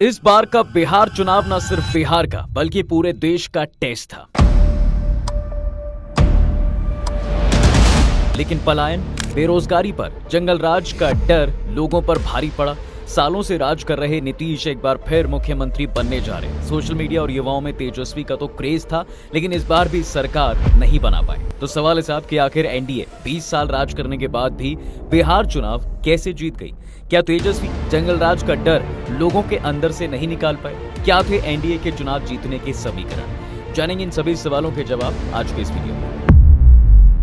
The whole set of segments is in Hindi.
इस बार का बिहार चुनाव न सिर्फ बिहार का बल्कि पूरे देश का टेस्ट था। लेकिन पलायन, बेरोजगारी पर जंगल राज का डर लोगों पर भारी पड़ा। सालों से राज कर रहे नीतीश एक बार फिर मुख्यमंत्री बनने जा रहे। सोशल मीडिया और युवाओं में तेजस्वी का तो क्रेज था, लेकिन इस बार भी सरकार नहीं बना पाई। तो सवाल है साहब कि आखिर एनडीए 20 साल राज करने के बाद भी बिहार चुनाव कैसे जीत गई? क्या तेजस्वी जंगल राज का डर लोगों के अंदर से नहीं निकाल पाए? क्या थे एनडीए के चुनाव जीतने के समीकरण? जानेंगे इन सभी सवालों के जवाब आज के इस वीडियो में।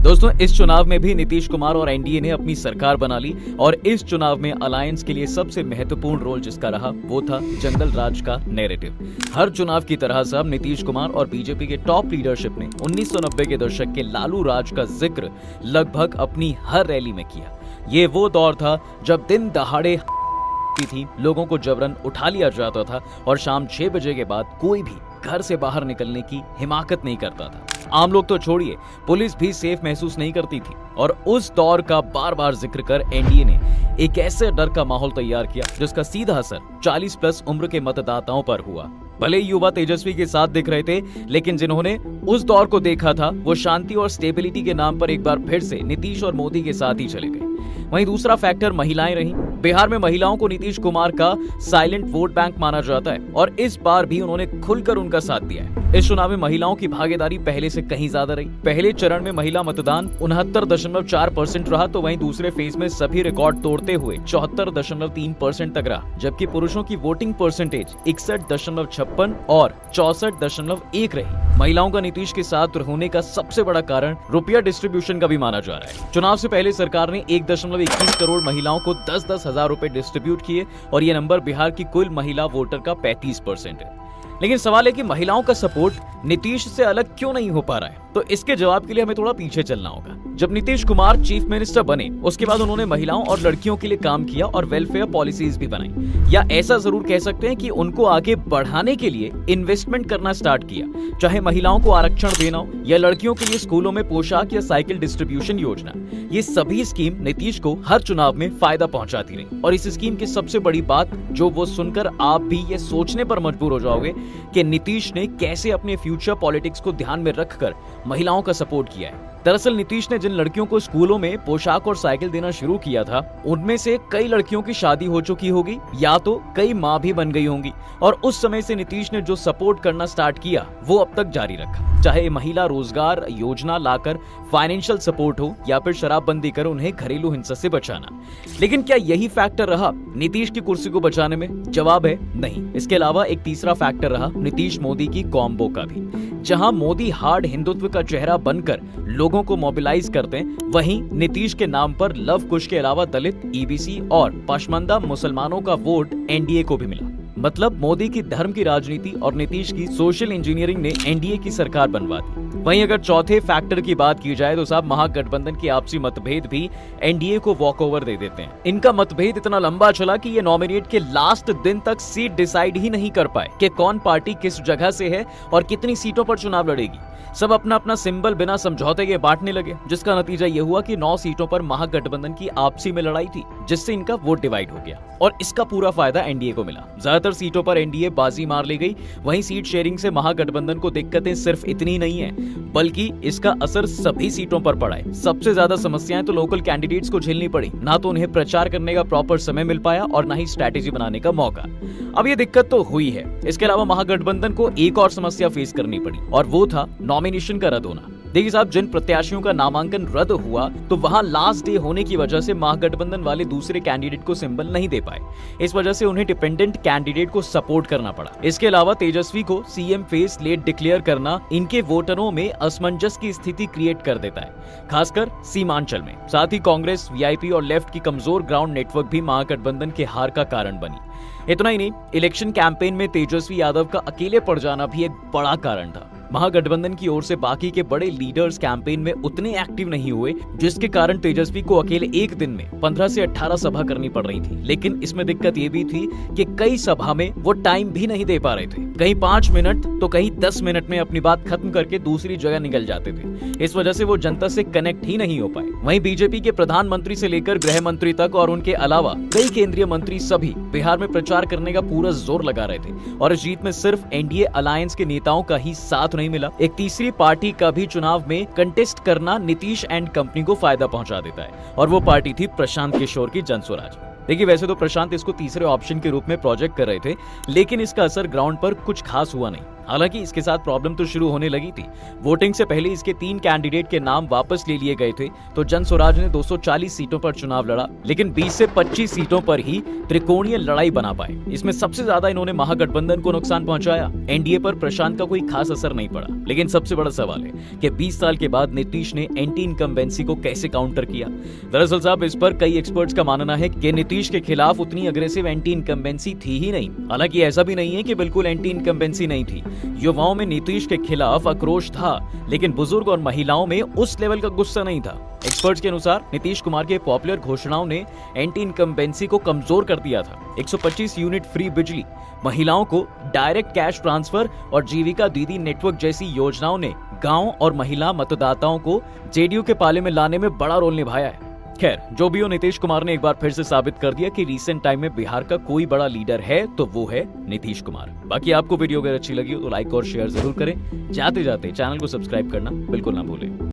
दोस्तों, इस चुनाव में भी नीतीश कुमार और एनडीए ने अपनी सरकार बना ली और इस चुनाव में अलायंस के लिए सबसे महत्वपूर्ण रोल जिसका रहा वो था जंगल राज का नैरेटिव। हर चुनाव की तरह से अब नीतीश कुमार और बीजेपी के टॉप लीडरशिप ने 1990 के दशक के लालू राज का जिक्र लगभग अपनी हर रैली में किया। ये वो दौर था जब दिन दहाड़े थी, लोगों को जबरन उठा लिया जाता था और शाम 6 बजे के बाद कोई भी घर से बाहर निकलने की हिमाकत नहीं करता था। आम लोग तो छोड़िए, पुलिस भी सेफ महसूस नहीं करती थी। और उस दौर का बार बार जिक्र कर एनडीए ने एक ऐसे डर का माहौल तैयार किया जिसका सीधा असर 40 प्लस उम्र के मतदाताओं पर हुआ। भले युवा तेजस्वी के साथ दिख रहे थे, लेकिन जिन्होंने उस दौर को देखा था वो शांति और स्टेबिलिटी के नाम पर एक बार फिर से नीतीश और मोदी के साथ ही चले गए। वहीं दूसरा फैक्टर महिलाएं रहीं। बिहार में महिलाओं को नीतीश कुमार का साइलेंट वोट बैंक माना जाता है और इस बार भी उन्होंने खुलकर उनका साथ दिया है। इस चुनाव में महिलाओं की भागीदारी पहले से कहीं ज्यादा रही। पहले चरण में महिला मतदान 69.4% रहा, तो वहीं दूसरे फेज में सभी रिकॉर्ड तोड़ते हुए 74.3% तक रहा, जबकि पुरुषों की वोटिंग परसेंटेज 61.56 और 64.1 रही। महिलाओं का नीतीश के साथ होने का सबसे बड़ा कारण रुपया डिस्ट्रीब्यूशन का भी माना जा रहा है। चुनाव से पहले सरकार ने 1.21 करोड़ महिलाओं को 10-10 हजार रुपए डिस्ट्रीब्यूट किए और ये नंबर बिहार की कुल महिला वोटर का 35% है। लेकिन सवाल है कि महिलाओं का सपोर्ट नीतीश से अलग क्यों नहीं हो पा रहा है? तो इसके जवाब के लिए हमें थोड़ा पीछे चलना होगा। जब नीतीश कुमार चीफ मिनिस्टर बने, उसके बाद उन्होंने महिलाओं और लड़कियों के लिए काम किया और वेलफेयर पॉलिसीज भी बनाई, या ऐसा जरूर कह सकते हैं कि उनको आगे बढ़ाने के लिए इन्वेस्टमेंट करना स्टार्ट किया। चाहे महिलाओं को आरक्षण देना हो या लड़कियों के लिए स्कूलों में पोशाक या साइकिल डिस्ट्रीब्यूशन योजना, ये सभी स्कीम नीतीश को हर चुनाव में फायदा पहुंचाती रही। और इस स्कीम की सबसे बड़ी बात जो वो सुनकर आप भी ये सोचने पर मजबूर हो जाओगे कि नीतीश ने कैसे अपने फ्यूचर पॉलिटिक्स को ध्यान में रखकर महिलाओं का सपोर्ट किया है। दरअसल नीतीश ने जिन लड़कियों को स्कूलों में पोशाक और साइकिल देना शुरू किया था, उनमें से कई लड़कियों की शादी हो चुकी होगी या तो कई माँ भी बन गई होंगी। और उस समय से नीतीश ने जो सपोर्ट करना स्टार्ट किया वो अब तक जारी रखा, चाहे महिला रोजगार योजना लाकर फाइनेंशियल सपोर्ट हो या फिर शराबबंदी कर उन्हें घरेलू हिंसा से बचाना। लेकिन क्या यही फैक्टर रहा नीतीश की कुर्सी को बचाने में? जवाब है नहीं। इसके अलावा एक तीसरा फैक्टर रहा नीतीश मोदी की कॉम्बो का भी। जहां मोदी हार्ड हिंदुत्व का चेहरा बनकर लोगों को मोबिलाइज करते हैं, वहीं नीतीश के नाम पर लव कुश के अलावा दलित, ईबीसी और पशमंदा मुसलमानों का वोट एनडीए को भी मिला। मतलब मोदी की धर्म की राजनीति और नीतीश की सोशल इंजीनियरिंग ने एनडीए की सरकार बनवा दी। वहीं अगर चौथे फैक्टर की बात की जाए तो साहब महागठबंधन की आपसी मतभेद भी एनडीए को वॉकओवर दे देते हैं। इनका मतभेद इतना लंबा चला कि ये नॉमिनेट के लास्ट दिन तक सीट डिसाइड ही नहीं कर पाए कि कौन पार्टी किस जगह से है और कितनी सीटों पर चुनाव लड़ेगी। सब अपना अपना सिंबल बिना समझौते के बांटने लगे, जिसका नतीजा ये हुआ कि 9 सीटों पर महागठबंधन की आपसी में लड़ाई थी, जिससे इनका वोट डिवाइड हो गया और इसका पूरा फायदा एनडीए को मिला। ज्यादातर सीटों पर एनडीए बाजी मार ले गई। वहीं सीट शेयरिंग से महागठबंधन को दिक्कतें सिर्फ इतनी नहीं है, बल्कि इसका असर सभी सीटों पर पड़ा है। सबसे ज्यादा समस्याएं तो लोकल कैंडिडेट्स को झेलनी पड़ी। ना तो उन्हें प्रचार करने का प्रॉपर समय मिल पाया और ना ही स्ट्रैटेजी बनाने का मौका। अब ये दिक्कत तो हुई है। इसके अलावा महागठबंधन को एक और समस्या फेस करनी पड़ी और वो था नॉमिनेशन का रद्द होना। देखिए साहब, जिन प्रत्याशियों का नामांकन रद्द हुआ तो वहां लास्ट डे होने की वजह से महागठबंधन वाले दूसरे कैंडिडेट को सिंबल नहीं दे पाए। इस वजह से उन्हें डिपेंडेंट कैंडिडेट को सपोर्ट करना पड़ा। इसके अलावा तेजस्वी को सीएम फेस लेट डिक्लेयर करना इनके वोटरों में असमंजस की स्थिति क्रिएट कर देता है, खासकर सीमांचल में। साथ ही कांग्रेस, वीआईपी और लेफ्ट की कमजोर ग्राउंड नेटवर्क भी महागठबंधन के हार का कारण बनी। इतना ही नहीं, इलेक्शन कैंपेन में तेजस्वी यादव का अकेले पड़ जाना भी एक बड़ा कारण था। महागठबंधन की ओर से बाकी के बड़े लीडर्स कैंपेन में उतने एक्टिव नहीं हुए, जिसके कारण तेजस्वी को अकेले एक दिन में 15 से 18 सभा करनी पड़ रही थी। लेकिन इसमें दिक्कत ये भी थी कि कई सभा में वो टाइम भी नहीं दे पा रहे थे, कहीं 5 मिनट तो कहीं 10 मिनट में अपनी बात खत्म करके दूसरी जगह निकल जाते थे। इस वजह से वो जनता से कनेक्ट ही नहीं हो पाए। वहीं बीजेपी के प्रधानमंत्री से लेकर गृह मंत्री तक और उनके अलावा कई केंद्रीय मंत्री सभी बिहार में प्रचार करने का पूरा जोर लगा रहे थे और इस जीत में सिर्फ एनडीए अलायंस के नेताओं का ही साथ नहीं मिला, एक तीसरी पार्टी का भी चुनाव में कंटेस्ट करना नीतीश एंड कंपनी को फायदा पहुंचा देता है और वो पार्टी थी प्रशांत किशोर की जनस्वराज। देखिए, वैसे तो प्रशांत इसको तीसरे ऑप्शन के रूप में प्रोजेक्ट कर रहे थे, लेकिन इसका असर ग्राउंड पर कुछ खास हुआ नहीं। हालांकि इसके साथ प्रॉब्लम तो शुरू होने लगी थी। वोटिंग से पहले इसके 3 कैंडिडेट के नाम वापस ले लिए गए थे, तो जनस्वराज ने 240 सीटों पर चुनाव लड़ा, लेकिन 20 से 25 सीटों पर ही त्रिकोणीय लड़ाई बना पाए। इसमें सबसे ज्यादा इन्होंने महागठबंधन को नुकसान पहुंचाया। एनडीए पर प्रशांत का कोई खास असर नहीं पड़ा। लेकिन सबसे बड़ा सवाल है कि 20 साल के बाद नीतीश ने एंटी इनकम्बेंसी को कैसे काउंटर किया। दरअसल साहब, इस पर कई एक्सपर्ट्स का मानना है कि नीतीश के खिलाफ उतनी अग्रेसिव एंटी इनकम्बेंसी थी ही नहीं। हालांकि ऐसा भी नहीं है कि बिल्कुल एंटी इनकम्बेंसी नहीं थी। युवाओं में नीतीश के खिलाफ आक्रोश था, लेकिन बुजुर्ग और महिलाओं में उस लेवल का गुस्सा नहीं था। एक्सपर्ट्स के अनुसार नीतीश कुमार के पॉपुलर घोषणाओं ने एंटी इनकम्बेंसी को कमजोर कर दिया था। 125 यूनिट फ्री बिजली, महिलाओं को डायरेक्ट कैश ट्रांसफर और जीविका दीदी नेटवर्क जैसी योजनाओं ने गांव और महिला मतदाताओं को जेडीयू के पाले में लाने में बड़ा रोल निभाया है। खैर, जो भी हो, नीतीश कुमार ने एक बार फिर से साबित कर दिया कि रीसेंट टाइम में बिहार का कोई बड़ा लीडर है तो वो है नीतीश कुमार। बाकी आपको वीडियो अगर अच्छी लगी हो तो लाइक और शेयर जरूर करें। जाते जाते चैनल को सब्सक्राइब करना बिल्कुल ना भूलें।